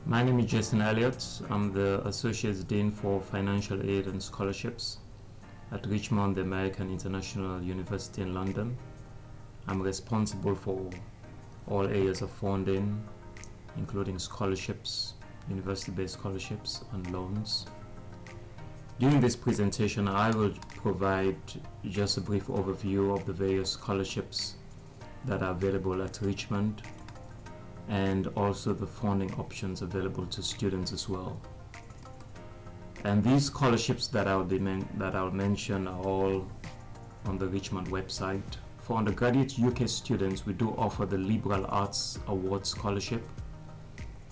My name is Jason Elliot. I'm the Associate Dean for Financial Aid and Scholarships at Richmond, the American International University in London. I'm responsible for all areas of funding, including scholarships, university-based scholarships, and loans. During this presentation, I will provide just a brief overview of the various scholarships that are available at Richmond, and also the funding options available to students as well. And these scholarships that I'll mention are all on the Richmond website. For undergraduate UK students, we do offer the Liberal Arts Award Scholarship,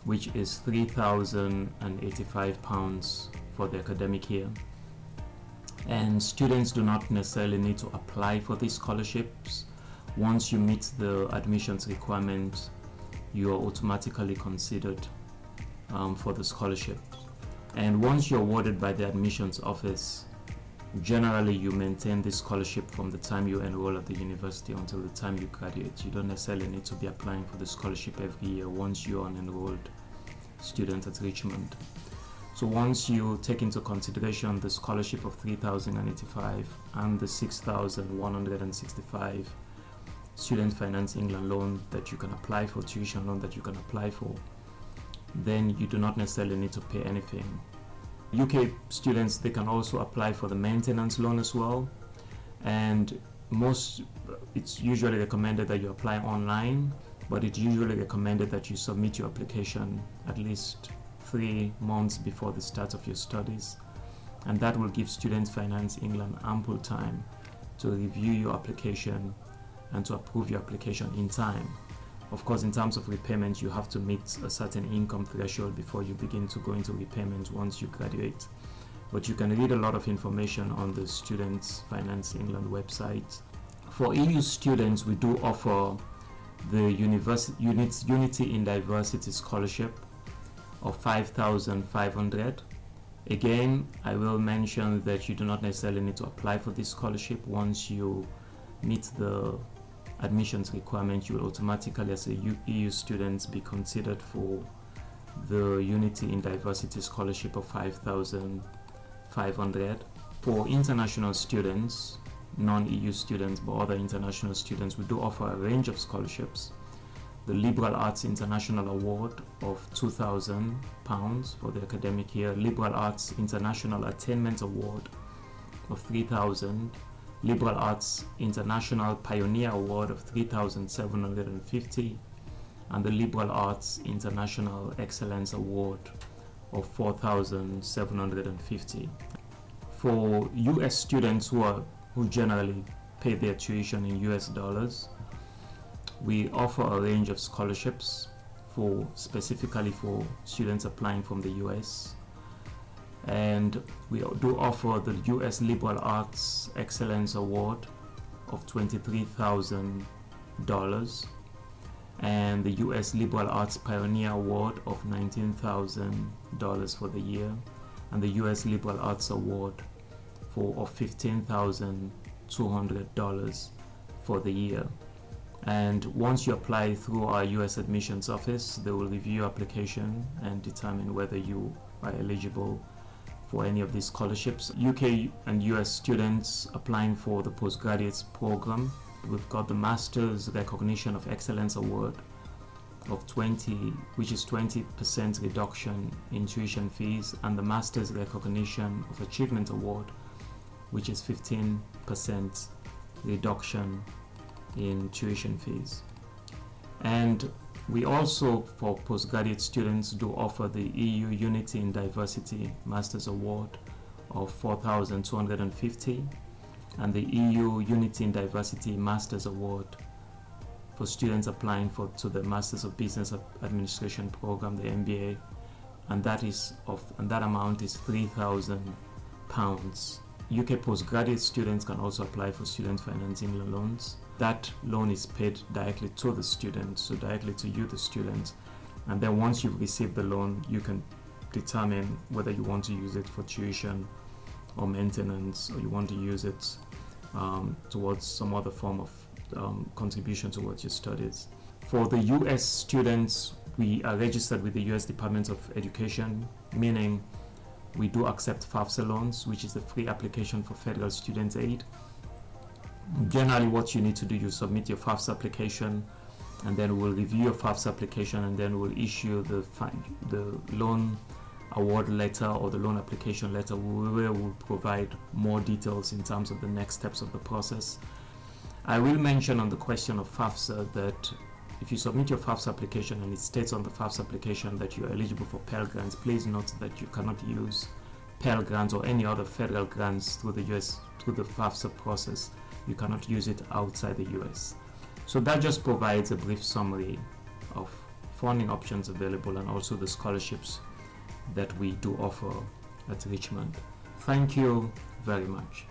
which is £3,085 for the academic year. And students do not necessarily need to apply for these scholarships. Once you meet the admissions requirement, you are automatically considered for the scholarship. And once you're awarded by the admissions office, generally you maintain this scholarship from the time you enroll at the university until the time you graduate. You don't necessarily need to be applying for the scholarship every year once you're an enrolled student at Richmond. So once you take into consideration the scholarship of $3,085 and the $6,165 Student Finance England loan that you can apply for, tuition loan that you can apply for, then you do not necessarily need to pay anything. UK students, they can also apply for the maintenance loan as well, and it's usually recommended that you apply online, but it's usually recommended that you submit your application at least 3 months before the start of your studies, and that will give Student Finance England ample time to review your application and to approve your application in time. Of course, in terms of repayment, you have to meet a certain income threshold before you begin to go into repayment once you graduate. But you can read a lot of information on the Student Finance England website. For EU students, we do offer the Unity in Diversity Scholarship of $5,500. Again, I will mention that you do not necessarily need to apply for this scholarship. Once you meet the admissions requirement, you will automatically, as a EU student, be considered for the Unity in Diversity Scholarship of $5,500. For international students, non-EU students but other international students, we do offer a range of scholarships. The Liberal Arts International Award of £2,000 for the academic year, Liberal Arts International Attainment Award of $3,000, Liberal Arts International Pioneer Award of $3,750, and the Liberal Arts International Excellence Award of $4,750. For US students who generally pay their tuition in US dollars, we offer a range of scholarships specifically for students applying from the US. And we do offer the US Liberal Arts Excellence Award of $23,000 and the US Liberal Arts Pioneer Award of $19,000 for the year, and the US Liberal Arts Award of $15,200 for the year. And once you apply through our US admissions office, they will review your application and determine whether you are eligible for any of these scholarships. UK and US students applying for the postgraduate program, we've got the Masters Recognition of Excellence Award of which is 20% reduction in tuition fees, and the Masters Recognition of Achievement Award, which is 15% reduction in tuition fees. And we also, for postgraduate students, do offer the EU Unity in Diversity Masters Award of $4,250 and the EU Unity in Diversity Masters Award for students applying to the Masters of Business Administration program, the MBA, and that amount is £3,000. UK postgraduate students can also apply for Student Finance England loans. That loan is paid directly to the student, so directly to you, the student. And then once you've received the loan, you can determine whether you want to use it for tuition or maintenance, or you want to use it towards some other form of contribution towards your studies. For the US students We are registered with the U.S. Department of Education, meaning we do accept FAFSA loans, which is the free application for federal student aid. Generally, what you need to do, you submit your FAFSA application, and then we'll review your FAFSA application, and then we'll issue the loan award letter or the loan application letter, where we'll provide more details in terms of the next steps of the process. I will mention on the question of FAFSA that if you submit your FAFSA application and it states on the FAFSA application that you're eligible for Pell Grants, please note that you cannot use Pell Grants or any other federal grants through the FAFSA process. You cannot use it outside the US. So that just provides a brief summary of funding options available and also the scholarships that we do offer at Richmond. Thank you very much.